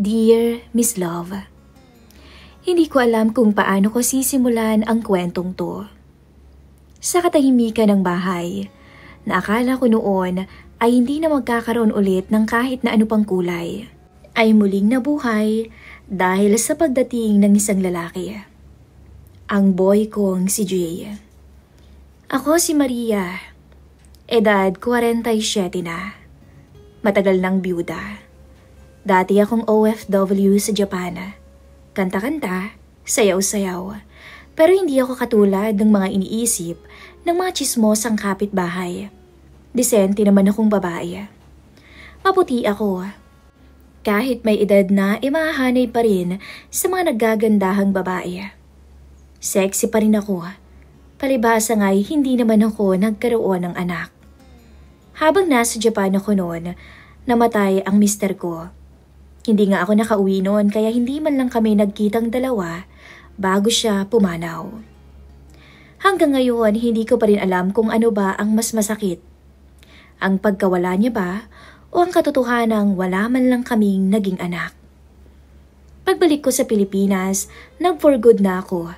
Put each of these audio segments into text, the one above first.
Dear Miss Love, hindi ko alam kung paano ko sisimulan ang kwentong to. Sa katahimikan ng bahay, na akala ko noon ay hindi na magkakaroon ulit ng kahit na ano pang kulay, ay muling nabuhay dahil sa pagdating ng isang lalaki. Ang boy kong si Jay. Ako si Maria, edad 47 na, matagal ng byuda. Dati akong OFW sa Japan. Kanta-kanta, sayaw-sayaw. Pero hindi ako katulad ng mga iniisip ng mga tsismosang kapitbahay. Disente naman akong babae. Maputi ako. Kahit may edad na, mahahanay pa rin sa mga naggagandahang babae. Sexy pa rin ako. Palibhasa nga'y hindi naman ako nagkaroon ng anak. Habang nasa Japan ako noon, namatay ang mister ko. Hindi nga ako nakauwi noon kaya hindi man lang kami nagkitang dalawa bago siya pumanaw. Hanggang ngayon hindi ko pa rin alam kung ano ba ang mas masakit. Ang pagkawala niya ba o ang katotohanang wala man lang kaming naging anak. Pagbalik ko sa Pilipinas, nag-for good na ako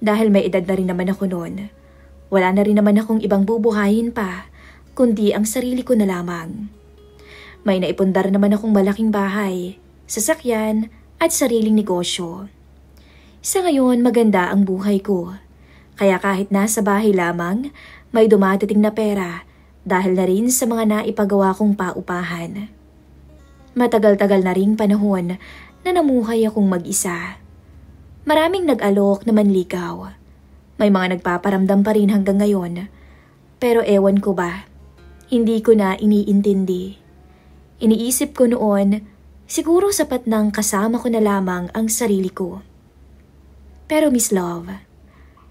dahil may edad na rin naman ako noon. Wala na rin naman akong ibang bubuhayin pa kundi ang sarili ko na lamang. May naipundar naman akong malaking bahay, sasakyan at sariling negosyo. Sa ngayon maganda ang buhay ko. Kaya kahit nasa bahay lamang, may dumadating na pera dahil na rin sa mga naipagawa kong paupahan. Matagal-tagal na ring panahon na namuhay akong mag-isa. Maraming nag-alok na manligaw. May mga nagpaparamdam pa rin hanggang ngayon. Pero ewan ko ba, hindi ko na iniintindi. Iniisip ko noon, siguro sapat nang kasama ko na lamang ang sarili ko. Pero Miss Love,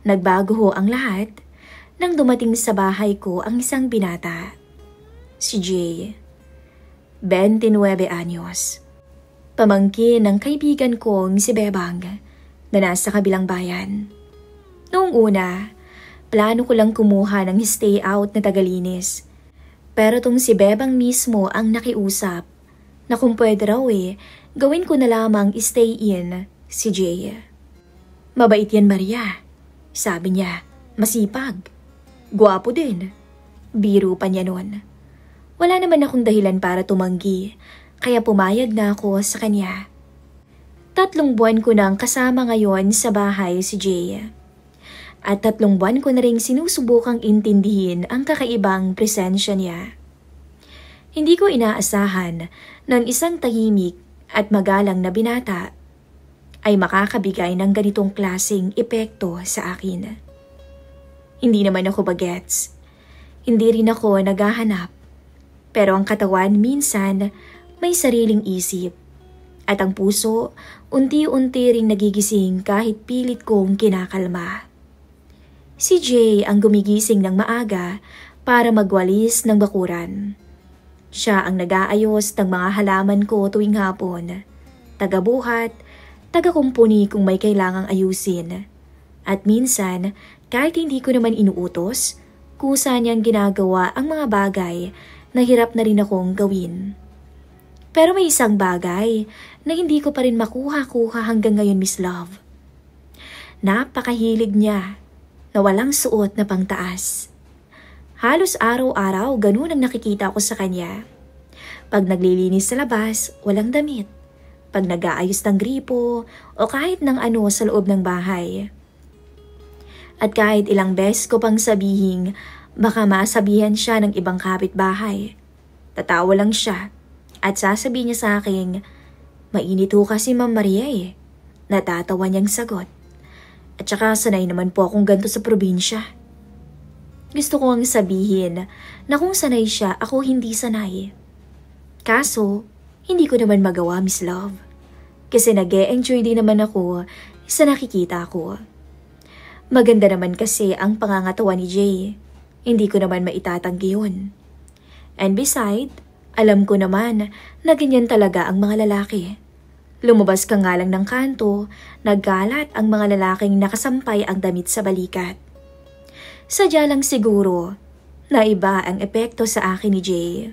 nagbago ho ang lahat nang dumating sa bahay ko ang isang binata. Si Jay, 29 anyos. Pamangkin ng kaibigan kong si Bebang na nasa kabilang bayan. Noong una, plano ko lang kumuha ng stay out na tagalinis. Pero tong si Bebang mismo ang nakiusap na kung pwede raw gawin ko na lamang stay in si Jay. Mabait yan Maria, sabi niya, masipag, gwapo din. Biro pa niya nun. Wala naman akong dahilan para tumanggi, kaya pumayag na ako sa kanya. 3 buwan ko nang kasama ngayon sa bahay si Jay. At 3 buwan ko na rin sinusubukang intindihin ang kakaibang presensya niya. Hindi ko inaasahan ng isang tahimik at magalang na binata ay makakabigay ng ganitong klaseng epekto sa akin. Hindi naman ako bagets. Hindi rin ako naghahanap. Pero ang katawan minsan may sariling isip. At ang puso unti-unti ring nagigising kahit pilit kong kinakalma. Si Jay ang gumigising ng maaga para magwalis ng bakuran. Siya ang nag-aayos ng mga halaman ko tuwing hapon, tagabuhat, tagakumpuni kung may kailangang ayusin. At minsan, kahit hindi ko naman inuutos, kusa niyang ginagawa ang mga bagay na hirap na rin akong gawin. Pero may isang bagay na hindi ko pa rin makuha-kuha hanggang ngayon, Miss Love. Napakahilig niya na walang suot na pangtaas. Halos araw-araw ganun ang nakikita ko sa kanya. Pag naglilinis sa labas, walang damit. Pag nag-aayos ng gripo o kahit ng ano sa loob ng bahay. At kahit ilang beses ko pang sabihin, baka masabihan siya ng ibang kapitbahay. Tatawa lang siya at sasabihin niya sa akin, mainit ho kasi Ma'am Maria Natatawa niyang sagot. At saka sanay naman po akong ganito sa probinsya. Gusto ko ang sabihin na kung sanay siya, ako hindi sanay. Kaso, hindi ko naman magawa, Miss Love. Kasi nag-e-enjoy din naman ako sa nakikita ko. Maganda naman kasi ang pangangatawan ni Jay. Hindi ko naman maitatanggi yun. And beside, alam ko naman na ganyan talaga ang mga lalaki. Lumabas ka nga lang ng kanto, naggalat ang mga lalaking nakasampay ang damit sa balikat. Sadya lang siguro na iba ang epekto sa akin ni Jay.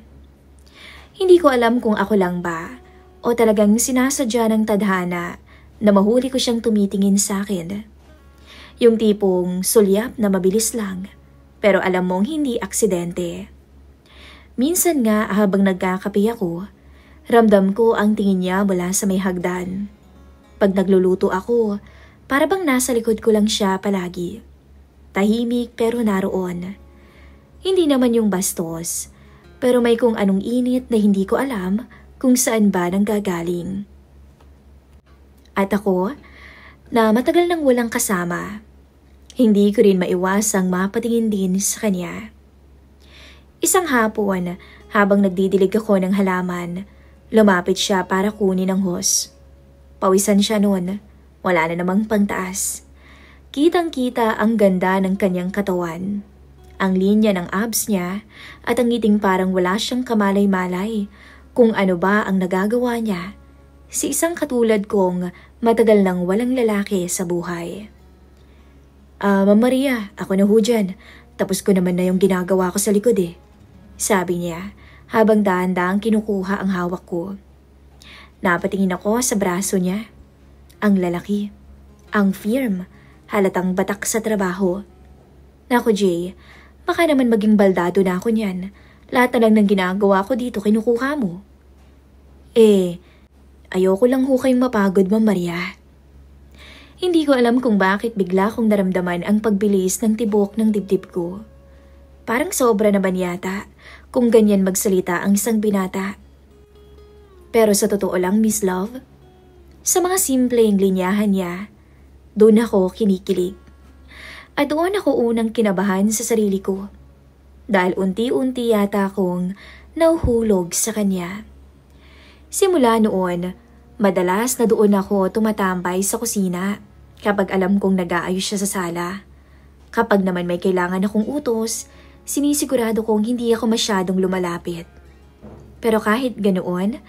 Hindi ko alam kung ako lang ba o talagang sinasadya ng tadhana na mahuli ko siyang tumitingin sa akin. Yung tipong sulyap na mabilis lang, pero alam mong hindi aksidente. Minsan nga habang nagkakape ako, ramdam ko ang tingin niya mula sa may hagdan. Pag nagluluto ako, para bang nasa likod ko lang siya palagi. Tahimik pero naroon. Hindi naman yung bastos, pero may kung anong init na hindi ko alam kung saan ba nanggagaling. At ako, na matagal nang walang kasama, hindi ko rin maiwasang mapatingin din sa kanya. Isang hapon, habang nagdidilig ako ng halaman, lumapit siya para kunin ang hose. Pawisan siya noon, wala na namang pangtaas. Kitang-kita ang ganda ng kanyang katawan. Ang linya ng abs niya at ang ngiting parang wala siyang kamalay-malay kung ano ba ang nagagawa niya si isang katulad kong matagal nang walang lalaki sa buhay. Ma'am Maria, ako na ho dyan. Tapos ko naman na yung ginagawa ko sa likod eh. Sabi niya habang dahan-dahang kinukuha ang hawak ko. Napatingin ako sa braso niya. Ang lalaki, ang firm, halatang batak sa trabaho. Naku Jay, baka naman maging baldado na ako niyan. Lahat na lang ng ginagawa ko dito kinukuha mo. Ayoko lang ho kayong mapagod, Ma'am Maria. Hindi ko alam kung bakit bigla kong naramdaman ang pagbilis ng tibok ng dibdib ko. Parang sobra naman yata kung ganyan magsalita ang isang binata. Pero sa totoo lang, Miss Love, sa mga simpleng linyahan niya, doon ako kinikilig. At doon ako unang kinabahan sa sarili ko. Dahil unti-unti yata akong nauhulog sa kanya. Simula noon, madalas na doon ako tumatambay sa kusina kapag alam kong nag-aayos siya sa sala. Kapag naman may kailangan akong utos, sinisigurado kong hindi ako masyadong lumalapit. Pero kahit ganoon,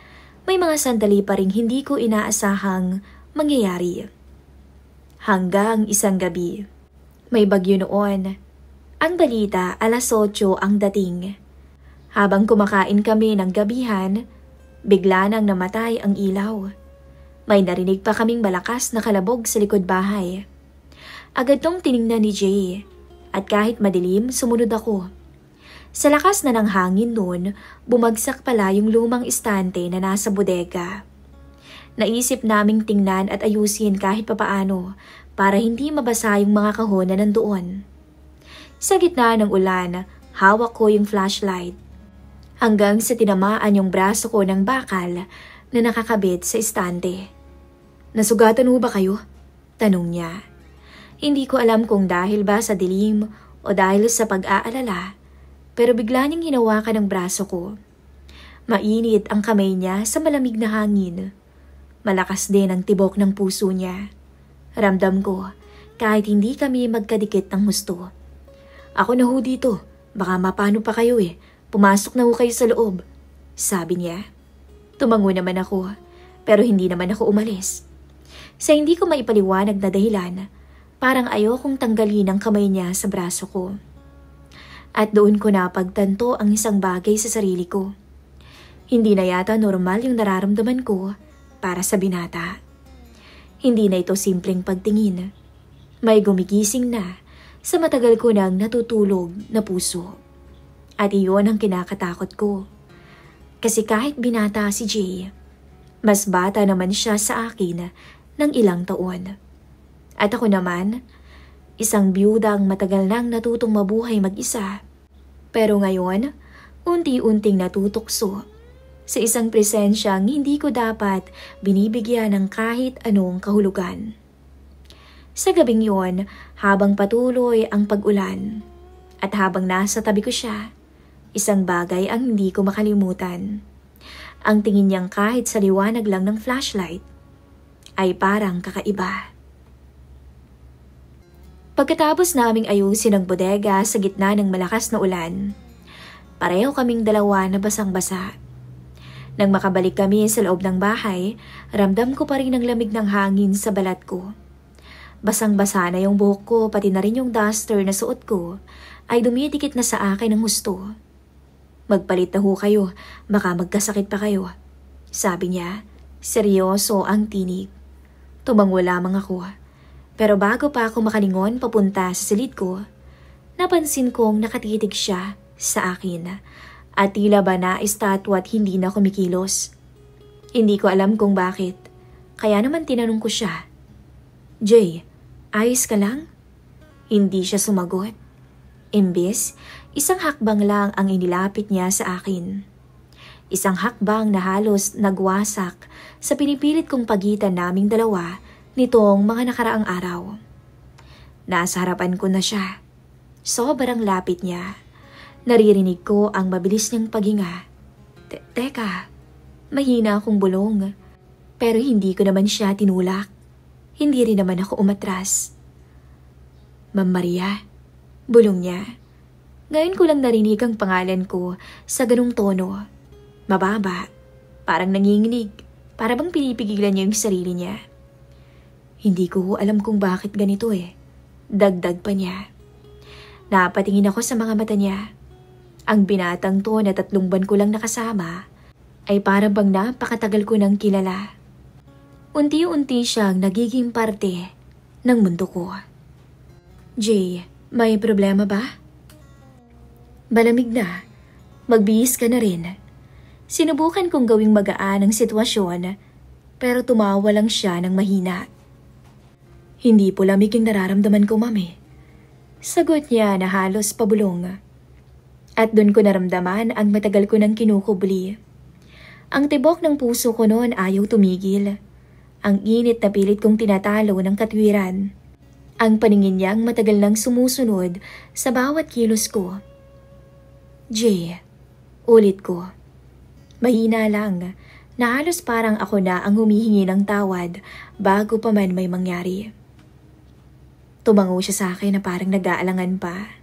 may mga sandali pa rin hindi ko inaasahang mangyayari. Hanggang isang gabi, may bagyo noon. Ang balita, 8:00 ang dating. Habang kumakain kami ng gabihan, bigla nang namatay ang ilaw. May narinig pa kaming malakas na kalabog sa likod bahay. Agad tong tiningnan ni Jay, at kahit madilim, sumunod ako. Sa lakas na ng hangin noon, bumagsak pala yung lumang istante na nasa bodega. Naisip naming tingnan at ayusin kahit papaano para hindi mabasa yung mga kahon na nandoon. Sa gitna ng ulan, hawak ko yung flashlight. Hanggang sa tinamaan yung braso ko ng bakal na nakakabit sa istante. Nasugatan ho ba kayo? Tanong niya. Hindi ko alam kung dahil ba sa dilim o dahil sa pag-aalala, pero bigla niyang hinawakan ang braso ko. Mainit ang kamay niya sa malamig na hangin. Malakas din ang tibok ng puso niya. Ramdam ko kahit hindi kami magkadikit ng husto. Ako na ho dito, baka mapano pa kayo eh. Pumasok na ho kayo sa loob, sabi niya. Tumango naman ako, pero hindi naman ako umalis. Sa hindi ko maipaliwanag na dahilan, parang ayokong tanggalin ang kamay niya sa braso ko. At doon ko napagtanto ang isang bagay sa sarili ko. Hindi na yata normal yung nararamdaman ko para sa binata. Hindi na ito simpleng pagtingin. May gumigising na sa matagal ko nang natutulog na puso. At iyon ang kinakatakot ko. Kasi kahit binata si Jay, mas bata naman siya sa akin ng ilang taon. At ako naman, isang biyudang matagal nang natutong mabuhay mag-isa. Pero ngayon, unti-unting natutukso sa isang presensyang hindi ko dapat binibigyan ng kahit anong kahulugan. Sa gabing yon, habang patuloy ang pag-ulan, at habang nasa tabi ko siya, isang bagay ang hindi ko makalimutan. Ang tingin niyang kahit sa liwanag lang ng flashlight ay parang kakaiba. Pagkatapos naming ayusin ang bodega sa gitna ng malakas na ulan, pareho kaming dalawa na basang-basa. Nang makabalik kami sa loob ng bahay, ramdam ko pa rin ang lamig ng hangin sa balat ko. Basang-basa na yung buhok ko, pati na rin yung duster na suot ko ay dumidikit na sa akin ng husto. Magpalit na ho kayo, baka magkasakit pa kayo, sabi niya Seryoso ang tinig. Tumango lamang ako. Pero bago pa ako makalingon papunta sa silid ko, napansin kong nakatitig siya sa akin at tila ba na estatwa at hindi na kumikilos. Hindi ko alam kung bakit, kaya naman tinanong ko siya, "Jay, ayos ka lang?" Hindi siya sumagot. Imbes, isang hakbang lang ang inilapit niya sa akin. Isang hakbang na halos nagwasak sa pinipilit kong pagitan naming dalawa nitong mga nakaraang araw. Nasa harapan ko na siya. Sobrang lapit niya. Naririnig ko ang mabilis niyang paghinga. Teka, mahina akong bulong. Pero hindi ko naman siya tinulak. Hindi rin naman ako umatras. "Ma'am Maria," bulong niya. Ngayon ko lang narinig ang pangalan ko sa ganung tono. Mababa, parang nanginginig, para bang pinipigilan niya yung sarili niya. Hindi ko alam kung bakit ganito eh. Dagdag pa niya. Napatingin ako sa mga mata niya. Ang binatang to na 3 buwan ko lang nakasama ay para bang napakatagal ko nang kilala. Unti-unti siyang nagiging parte ng mundo ko. "Jay, may problema ba?" Malamig na. Magbihis ka na rin. Sinubukan kong gawing magaan ang sitwasyon, pero tumawa lang siya ng mahina. "Hindi po lamig yung nararamdaman ko, mami." Sagot niya na halos pabulong. At doon ko naramdaman ang matagal ko nang kinukubli. Ang tibok ng puso ko noon ayaw tumigil. Ang init na pilit kong tinatalo ng katwiran. Ang paningin niyang matagal nang sumusunod sa bawat kilos ko. "Jay," ulit ko. Mahina lang, na halos parang ako na ang humihingi ng tawad bago pa man may mangyari. Tumango siya sa akin na parang nag-aalangan pa.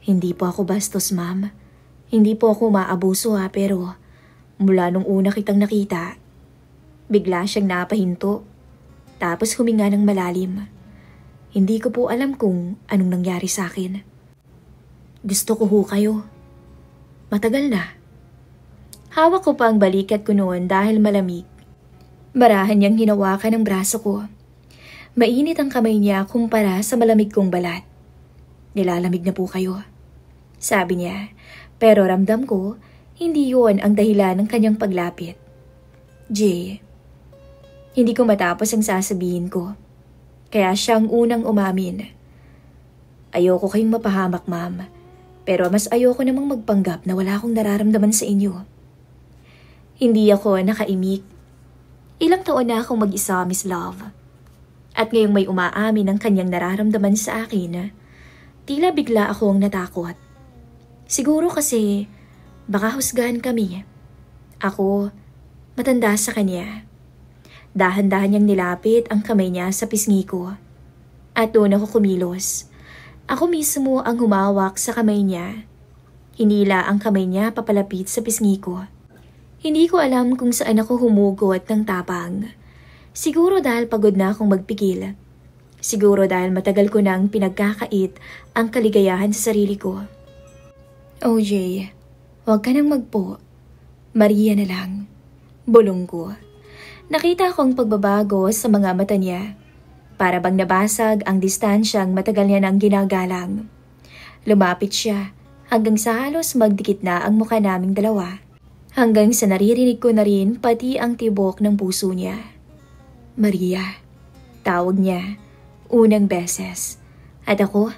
"Hindi po ako bastos, ma'am. Hindi po ako maabuso pero mula nung una kitang nakita, bigla siyang napahinto. Tapos huminga ng malalim. Hindi ko po alam kung anong nangyari sa akin. Gusto ko ho kayo. Matagal na." Hawak ko pa ang balikat ko noon dahil malamig. Marahan niyang hinawakan ang braso ko. Mainit ang kamay niya kumpara sa malamig kong balat. "Nilalamig na po kayo," sabi niya. Pero ramdam ko, hindi yon ang dahilan ng kanyang paglapit. "Jay," hindi ko matapos ang sasabihin ko. Kaya siyang unang umamin. "Ayoko kayong mapahamak, ma'am. Pero mas ayoko namang magpanggap na wala akong nararamdaman sa inyo." Hindi ako nakaimik. Ilang taon na akong mag-isa, Miss Love. At ngayong may umaamin ng kanyang nararamdaman sa akin, tila bigla akong natakot. Siguro kasi baka husgahan kami. Ako, matanda sa kanya. Dahan-dahan niyang nilapit ang kamay niya sa pisngi ko. At doon ako kumilos. Ako mismo ang humawak sa kamay niya. Hinila ang kamay niya papalapit sa pisngi ko. Hindi ko alam kung saan ako humugot ng tapang. Siguro dahil pagod na akong magpigil. Siguro dahil matagal ko nang pinagkakait ang kaligayahan sa sarili ko. "Oh Jay, huwag ka nang magpo. Maria na lang." Bulong ko. Nakita ko ang pagbabago sa mga mata niya. Para bang nabasag ang distansyang matagal niya nang ginagalang. Lumapit siya hanggang sa halos magdikit na ang mukha naming dalawa. Hanggang sa naririnig ko na rin pati ang tibok ng puso niya. "Maria," tawag niya, unang beses. At ako,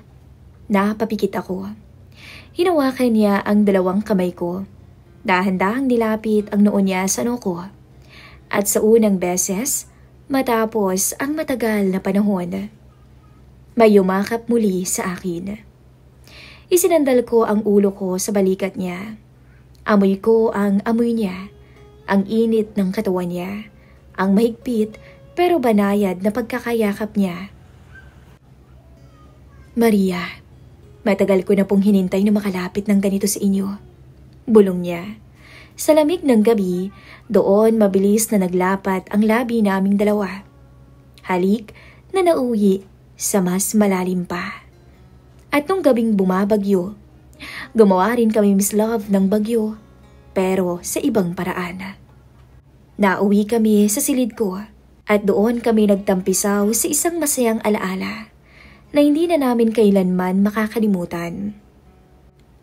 napapikit ako. Hinawakan niya ang 2 kamay ko. Dahan-dahang nilapit ang noo niya sa noo ko. At sa unang beses, matapos ang matagal na panahon, may yumakap muli sa akin. Isinandal ko ang ulo ko sa balikat niya. Amoy ko ang amoy niya, ang init ng katawan niya, ang mahigpit pero banayad na pagkakayakap niya. "Maria, matagal ko na pong hinintay na makalapit ng ganito sa inyo," bulong niya. Sa lamig ng gabi, doon mabilis na naglapat ang labi naming dalawa. Halik na nauwi sa mas malalim pa. At nung gabing bumabagyo, gumawa rin kami, Miss Love, ng bagyo, pero sa ibang paraan. Nauwi kami sa silid ko at doon kami nagtampisaw sa isang masayang alaala na hindi na namin kailanman makakalimutan.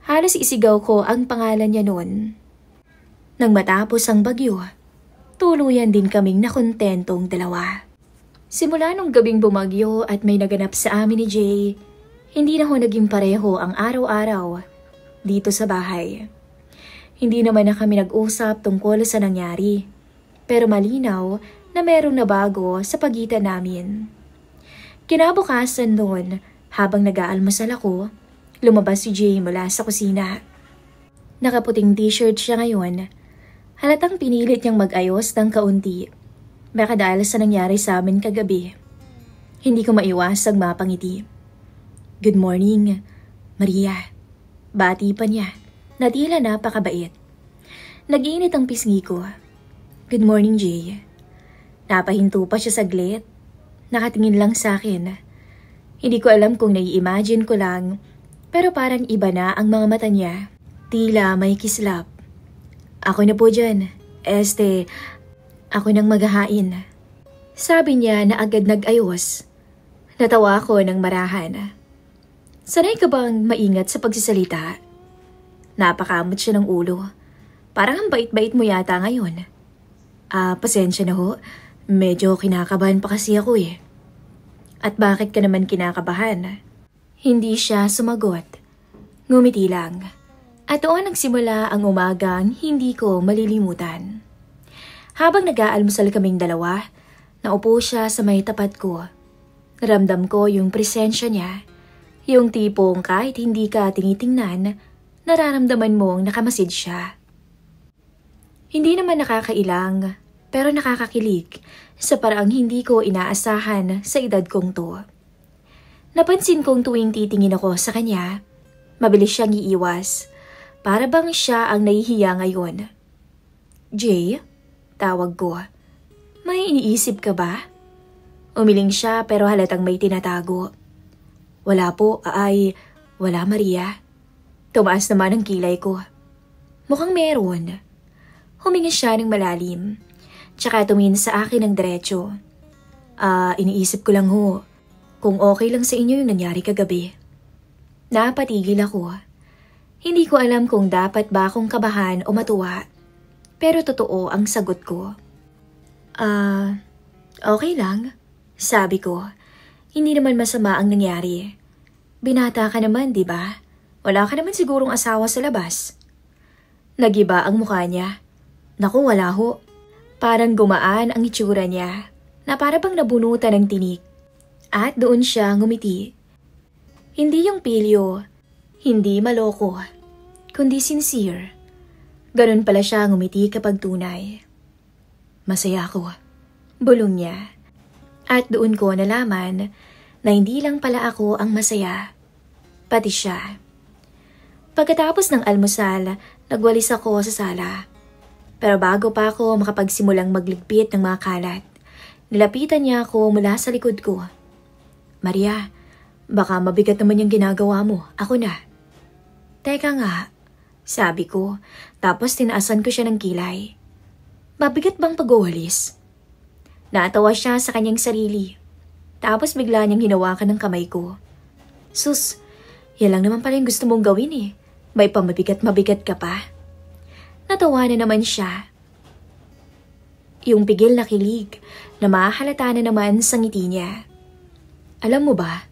Halos isigaw ko ang pangalan niya noon. Nang matapos ang bagyo, tuluyan din kaming nakontentong dalawa. Simula nung gabing bumagyo at may naganap sa amin ni Jay, hindi na ho naging pareho ang araw-araw dito sa bahay. Hindi naman na kami nag-usap tungkol sa nangyari, pero malinaw na merong nabago sa pagitan namin. Kinabukasan noon, habang nag-aalmusal ako, lumabas si Jay mula sa kusina. Nakaputing t-shirt siya ngayon. Halatang pinilit niyang mag-ayos ng kaunti. Baka dahil sa nangyari sa amin kagabi. Hindi ko maiwasang mapangiti. "Good morning, Maria." Bati pa niya, na tila napakabait. Nag-iinit ang pisngi ko. "Good morning, Jay." Napahinto pa siya saglit. Nakatingin lang sa akin. Hindi ko alam kung nai-imagine ko lang, pero parang iba na ang mga mata niya. Tila may kislap. "Ako na po dyan. Ako nang maghahain." Sabi niya na agad nag-ayos. Natawa ako ng marahan. "Sanay ka bang maingat sa pagsisalita?" Napakamot siya ng ulo. "Parang ang bait-bait mo yata ngayon." Pasensya na ho. Medyo kinakabahan pa kasi ako eh." "At bakit ka naman kinakabahan?" Hindi siya sumagot. Ngumiti lang. At doon nagsimula ang umagang hindi ko malilimutan. Habang nag-aalmusal kaming dalawa, naupo siya sa may tapat ko. Naramdam ko yung presensya niya. Yung tipong kahit hindi ka tinitingnan, nararamdaman mong nakamasid siya. Hindi naman nakakailang, pero nakakakilig sa paraang hindi ko inaasahan sa edad kong to. Napansin kong tuwing titingin ako sa kanya, mabilis siyang iiwas. Para bang siya ang nahihiya ngayon. "Jay?" Tawag ko. "May iniisip ka ba?" Umiling siya pero halatang may tinatago. "Wala po, wala Maria." Tumaas naman ang kilay ko. "Mukhang meron." Huminga siya ng malalim. Tsaka tumingin sa akin ng diretso. Iniisip ko lang ho, kung okay lang sa inyo yung nangyari kagabi." Napatigil ako. Hindi ko alam kung dapat ba akong kabahan o matuwa. Pero totoo ang sagot ko. Okay lang," sabi ko. "Hindi naman masama ang nangyari. Binata ka naman, di ba? Wala ka naman sigurong asawa sa labas." Nagiba ang mukha niya. Naku, wala ho. Parang gumaan ang itsura niya, na para bang nabunutan ng tinik. At doon siya ngumiti. Hindi yung pilyo, hindi maloko, kundi sincere. Ganun pala siya ngumiti kapag tunay. "Masaya ako," bulong niya. At doon ko nalaman na hindi lang pala ako ang masaya, pati siya. Pagkatapos ng almusal, nagwalis ako sa sala. Pero bago pa ako makapagsimulang magligpit ng mga kalat, nilapitan niya ako mula sa likod ko. "Maria, baka mabigat naman yung ginagawa mo. Ako na." "Teka nga," sabi ko, tapos tinaasan ko siya ng kilay. "Mabigat bang pag-uwalis?" Natawa siya sa kanyang sarili. Tapos bigla niyang hinawakan ng kamay ko. "Sus, yan lang naman pala yung gusto mong gawin eh. May pamabigat-mabigat ka pa." Natawa na naman siya. Yung pigil na kilig na mahalata na naman sa ngiti niya. "Alam mo ba,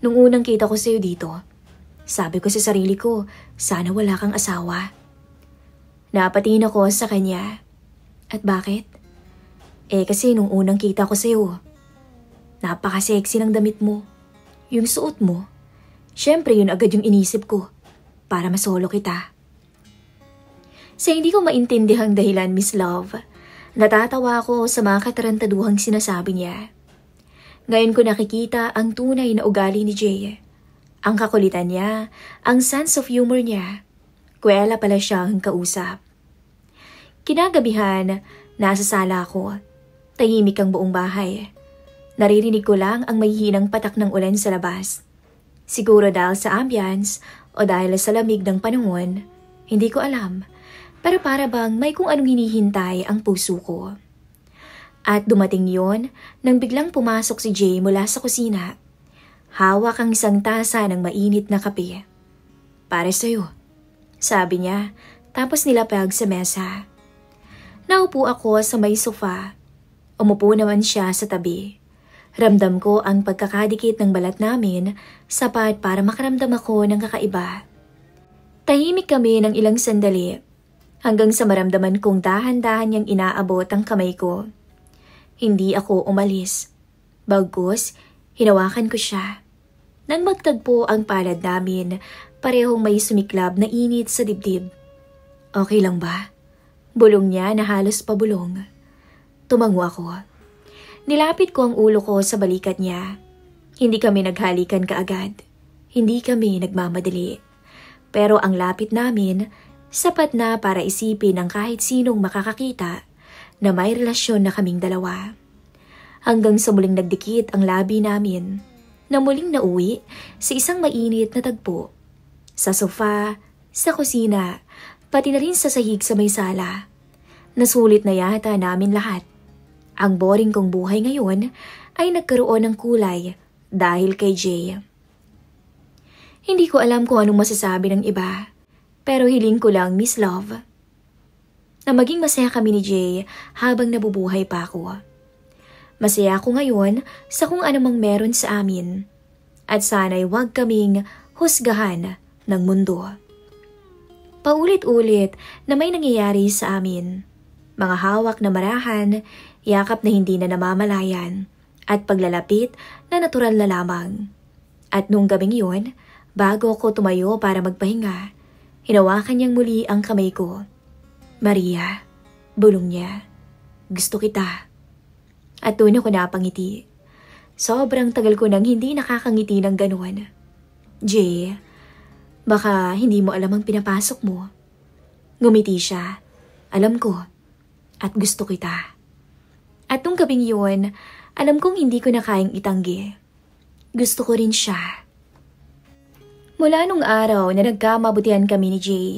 nung unang kita ko sa'yo dito, sabi ko sa sarili ko, sana wala kang asawa." Napatingin ako sa kanya. "At bakit?" Kasi nung unang kita ko sa'yo, napaka-sexy ng damit mo. Yung suot mo, syempre yun agad yung inisip ko para masolo kita." Sa hindi ko maintindihang dahilan, Miss Love, natatawa ako sa mga katarantaduhang sinasabi niya. Ngayon ko nakikita ang tunay na ugali ni Jay. Ang kakulitan niya, ang sense of humor niya. Kuwela pala siyang kausap. Kinagabihan, nasa sala ako. Tahimik ang buong bahay. Naririnig ko lang ang mahihinang patak ng ulan sa labas. Siguro dahil sa ambience o dahil sa lamig ng panahon, hindi ko alam. Pero para bang may kung anong hinihintay ang puso ko. At dumating yon nang biglang pumasok si Jay mula sa kusina. Hawak ang isang tasa ng mainit na kape. "Para sa'yo," sabi niya, tapos nilapag sa mesa. Naupo ako sa may sofa. Umupo naman siya sa tabi. Ramdam ko ang pagkakadikit ng balat namin, sapat para makaramdam ako ng kakaiba. Tahimik kami ng ilang sandali, hanggang sa maramdaman kong dahan-dahan niyang inaabot ang kamay ko. Hindi ako umalis. Bagkus, hinawakan ko siya. Nang magtagpo ang palad namin, parehong may sumiklab na init sa dibdib. "Okay lang ba?" Bulong niya na halos pabulong. Tumango ako. Nilapit ko ang ulo ko sa balikat niya. Hindi kami naghalikan kaagad. Hindi kami nagmamadali. Pero ang lapit namin, sapat na para isipin ng kahit sinong makakakita na may relasyon na kaming dalawa. Hanggang sa muling nagdikit ang labi namin, na muling nauwi sa isang mainit na tagpo. Sa sofa, sa kusina, pati na rin sa sahig sa may sala. Nasulit na yata namin lahat. Ang boring kong buhay ngayon ay nagkaroon ng kulay dahil kay Jay. Hindi ko alam kung anong masasabi ng iba, pero hiling ko lang, Miss Love, na maging masaya kami ni Jay habang nabubuhay pa ako. Masaya ako ngayon sa kung anumang meron sa amin, at sana'y huwag kaming husgahan ng mundo. Paulit-ulit na may nangyayari sa amin. Mga hawak na marahan, yakap na hindi na namamalayan, at paglalapit na natural na lamang. At nung gabing yun, bago ako tumayo para magpahinga, hinawakan niyang muli ang kamay ko. "Maria," bulong niya, "gusto kita." At doon ako napangiti. Sobrang tagal ko nang hindi nakakangiti ng gano'n. "Jay, baka hindi mo alam ang pinapasok mo." Ngumiti siya. "Alam ko. At gusto kita." At nung gabing yun, alam kong hindi ko na kayang itanggi. Gusto ko rin siya. Mula nung araw na nagkamabutihan kami ni Jay,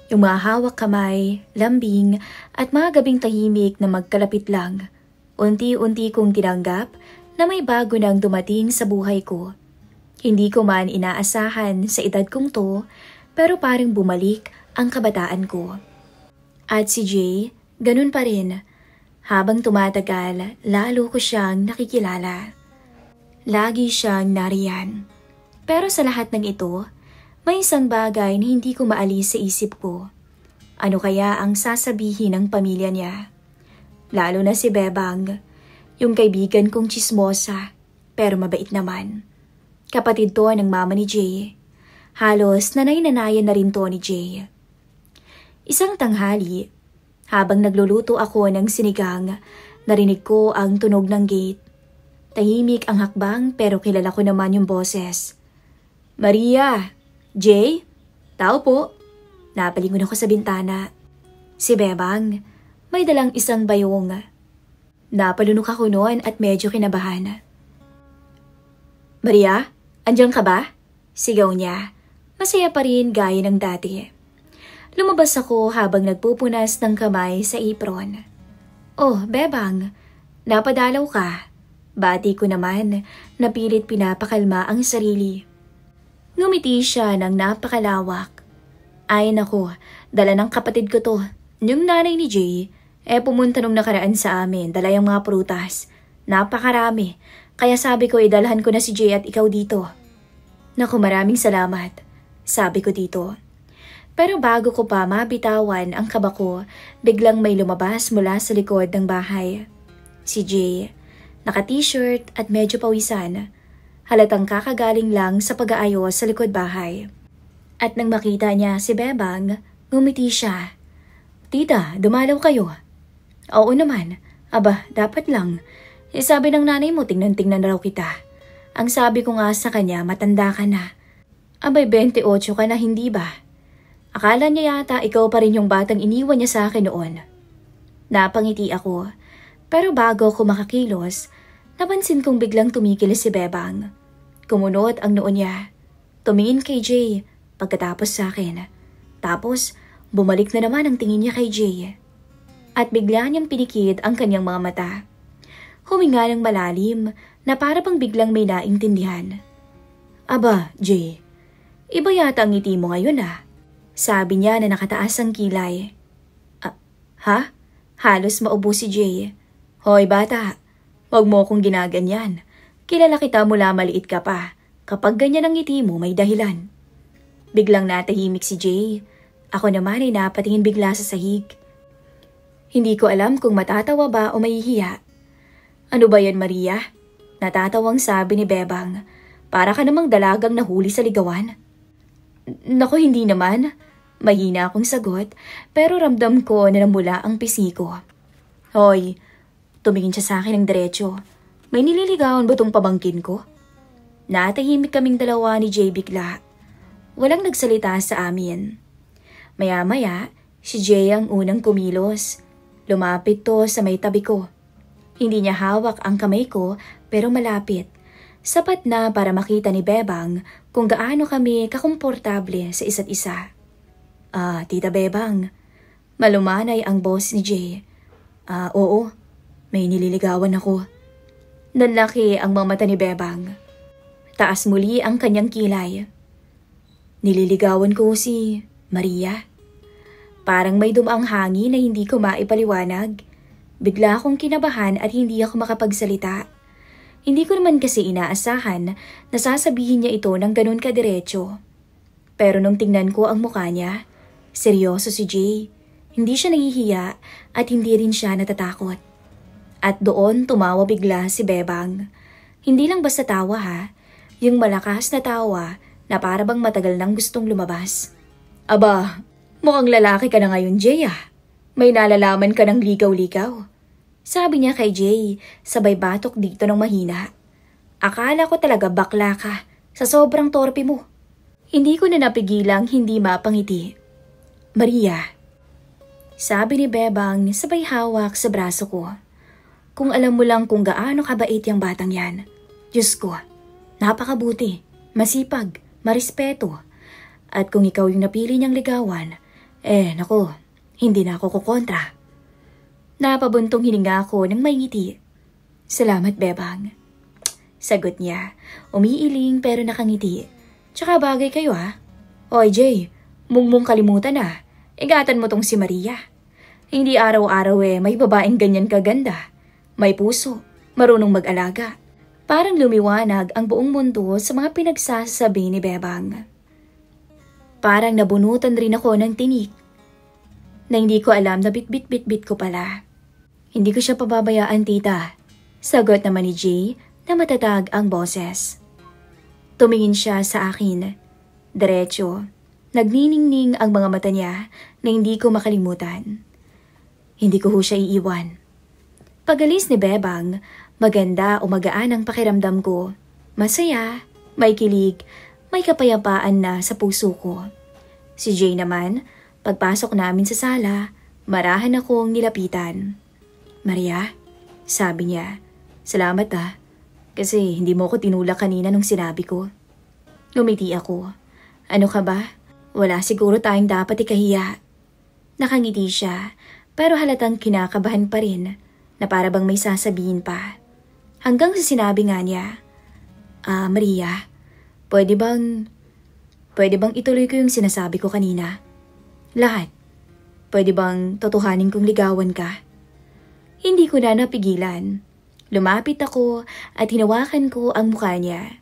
yung mga hawak kamay, lambing, at mga gabing tahimik na magkalapit lang, unti-unti kong tinanggap na may bago nang dumating sa buhay ko. Hindi ko man inaasahan sa edad kong to, pero parang bumalik ang kabataan ko. At si Jay, ganun pa rin. Habang tumatagal, lalo ko siyang nakikilala. Lagi siyang nariyan. Pero sa lahat ng ito, may isang bagay na hindi ko maalis sa isip ko. Ano kaya ang sasabihin ng pamilya niya? Lalo na si Bebang, yung kaibigan kong tsismosa, pero mabait naman. Kapatid to ng mama ni Jay. Halos nanay-nanayan na rin to ni Jay. Isang tanghali, habang nagluluto ako ng sinigang, narinig ko ang tunog ng gate. Tahimik ang hakbang pero kilala ko naman yung boses. "Maria! Jay? Tao po!" Napalingon ako sa bintana. Si Bebang, may dalang isang bayong. Napalunok ako noon at medyo kinabahan. "Maria, andiyan ka ba?" Sigaw niya. Masaya pa rin gaya ng dati. Lumabas ako habang nagpupunas ng kamay sa apron. "Oh, Bebang, napadalaw ka." Bati ko naman, napilit pinapakalma ang sarili. Ngumiti siya ng napakalawak. "Ay nako, dala ng kapatid ko to. Yung nanay ni Jay, pumunta nung nakaraan sa amin, dala yung mga prutas. Napakarami, kaya sabi ko idalhan ko na si Jay at ikaw dito." "Naku, maraming salamat," sabi ko dito. Pero bago ko pa mabitawan ang kaba ko, biglang may lumabas mula sa likod ng bahay. Si Jay, naka-t-shirt at medyo pawisan. Halatang kakagaling lang sa pag-aayos sa likod bahay. At nang makita niya si Bebang, ngumiti siya. "Tita, dumalaw kayo." "Oo naman. Aba, dapat lang. Sabi ng nanay mo, tingnan-tingnan na raw kita. Ang sabi ko nga sa kanya, matanda ka na. Abay, 28 ka na, hindi ba? Akala niya yata ikaw pa rin yung batang iniwan niya sa akin noon." Napangiti ako, pero bago ko makakilos, napansin kong biglang tumigil si Bebang. Kumunot ang noo niya. Tumingin kay Jay, pagkatapos sa akin. Tapos, bumalik na naman ang tingin niya kay Jay. At bigla niyang pinikit ang kanyang mga mata. Huminga ng malalim na para bang biglang may naintindihan. Aba, Jay, iba yata ang ngiti mo ngayon ah. Sabi niya na nakataas ang kilay. Ha? Halos maubo si Jay. Hoy bata, huwag mo akong ginaganyan. Kilala kita mula maliit ka pa. Kapag ganyan ang ngiti mo, may dahilan. Biglang natahimik si Jay. Ako naman ay napatingin bigla sa sahig. Hindi ko alam kung matatawa ba o mahihiya. Ano ba yan, Maria? Natatawang sabi ni Bebang. Para ka namang dalagang nahuli sa ligawan. Naku, hindi naman. Mahina akong sagot, pero ramdam ko na namula ang pisi ko. Hoy, tumingin siya sa akin ng diretsyo. May nililigawan ba tong pamangkin ko? Natahimik kaming dalawa ni Jay bigla. Walang nagsalita sa amin. Maya-maya, si Jay ang unang kumilos. Lumapit to sa may tabi ko. Hindi niya hawak ang kamay ko pero malapit. Sapat na para makita ni Bebang kung gaano kami kakomportable sa isa't isa. Tita Bebang. Malumanay ang boss ni Jay. Oo. May nililigawan ako. Nanlaki ang mga mata ni Bebang. Taas muli ang kanyang kilay. Nililigawan ko si Maria. Parang may dumaang hangin na hindi ko maipaliwanag. Bigla akong kinabahan at hindi ako makapagsalita. Hindi ko naman kasi inaasahan na sasabihin niya ito ng ganun kadiretso. Pero nung tingnan ko ang mukha niya, seryoso si Jay. Hindi siya nahihiya at hindi rin siya natatakot. At doon tumawa bigla si Bebang. Hindi lang basta tawa ha, yung malakas na tawa na para bang matagal nang gustong lumabas. Aba, mukhang lalaki ka na ngayon, Jay ah. May nalalaman ka ng ligaw-ligaw. Sabi niya kay Jay, sabay batok dito ng mahina. Akala ko talaga bakla ka sa sobrang torpe mo. Hindi ko na napigilang hindi mapangiti. Maria. Sabi ni Bebang sabay hawak sa braso ko. Kung alam mo lang kung gaano kabait yung batang yan. Diyos ko, napakabuti, masipag, marespeto. At kung ikaw yung napili niyang ligawan, naku, hindi na ako kukontra. Napabuntong hininga ako ng may ngiti. Salamat, Bebang. Sagot niya, umiiling pero nakangiti. Tsaka bagay kayo ha. Oy Jay, mong kalimutan na. Igatan mo tong si Maria. Hindi araw-araw may babaeng ganyan kaganda. May puso, marunong mag-alaga. Parang lumiwanag ang buong mundo sa mga pinagsasabi ni Bebang. Parang nabunutan rin ako ng tinik. Na hindi ko alam na bit-bit-bit-bit ko pala. Hindi ko siya pababayaan, tita. Sagot naman ni Jay na matatag ang boses. Tumingin siya sa akin. Diretso. Nagniningning ang mga mata niya na hindi ko makalimutan. Hindi ko siya iiwan. Pagalis ni Bebang, maganda o magaan ang pakiramdam ko. Masaya, may kilig, may kapayapaan na sa puso ko. Si Jay naman, pagpasok namin sa sala, marahan akong nilapitan. Maria, sabi niya, salamat kasi hindi mo ko tinulak kanina nung sinabi ko. Ngumiti ako. Ano ka ba? Wala siguro tayong dapat ikahiya. Nakangiti siya, pero halatang kinakabahan pa rin na para bang may sasabihin pa. Hanggang sa sinabi nga niya, Maria, pwede bang ituloy ko yung sinasabi ko kanina? Lahat. Pwede bang totohanin kong ligawan ka? Hindi ko na napigilan. Lumapit ako at hinawakan ko ang mukha niya.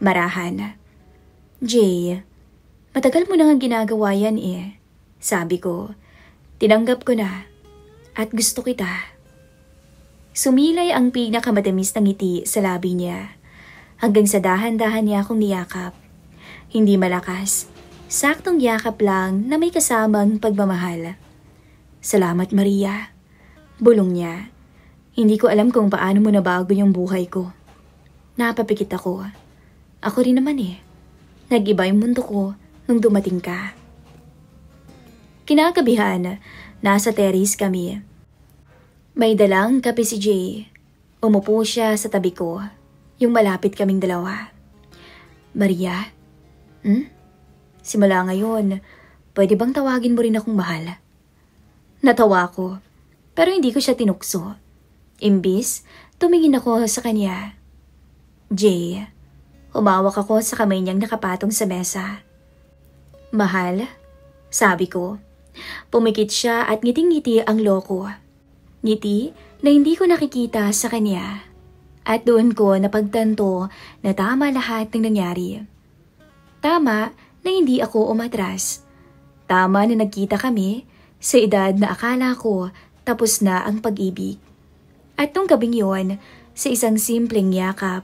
Marahan. Jay, matagal mo nang ginagawa yan Sabi ko, tinanggap ko na at gusto kita. Sumilay ang pinakamatamis na ngiti sa labi niya. Hanggang sa dahan-dahan niya akong niyakap. Hindi malakas. Saktong yakap lang na may kasamang pagmamahal. Salamat, Maria. Bulong niya. Hindi ko alam kung paano mo nabago yung buhay ko. Napapikit ako. Ako rin naman Nag-iba yung mundo ko nung dumating ka. Kinagabihan, nasa terrace kami. May dalang kape si Jay. Umupo siya sa tabi ko. Yung malapit kaming dalawa. Maria? Simula ngayon, pwede bang tawagin mo rin akong mahal? Natawa ko, pero hindi ko siya tinukso. Imbis, Tumingin ako sa kanya. Jay, humawak ako sa kamay niyang nakapatong sa mesa. Mahal, sabi ko. Pumikit siya at ngiting-ngiti ang loko. Ngiti na hindi ko nakikita sa kanya. At doon ko napagtanto na tama lahat ng nangyari. Tama na hindi ako umatras. Tama na nagkita kami sa edad na akala ko tapos na ang pag-ibig. At nung gabing yon, sa isang simpleng yakap,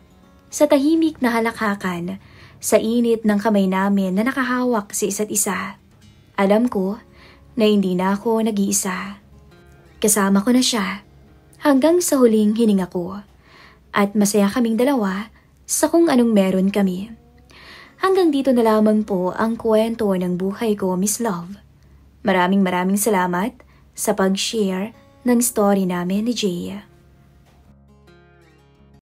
sa tahimik na halakhakan, sa init ng kamay namin na nakahawak sa isa't isa, alam ko na hindi na ako nag-iisa. Kasama ko na siya hanggang sa huling hininga ko. At masaya kaming dalawa sa kung anong meron kami. Hanggang dito na lamang po ang kwento ng buhay ko, Miss Love. Maraming salamat sa pag-share ng story namin ni Jay.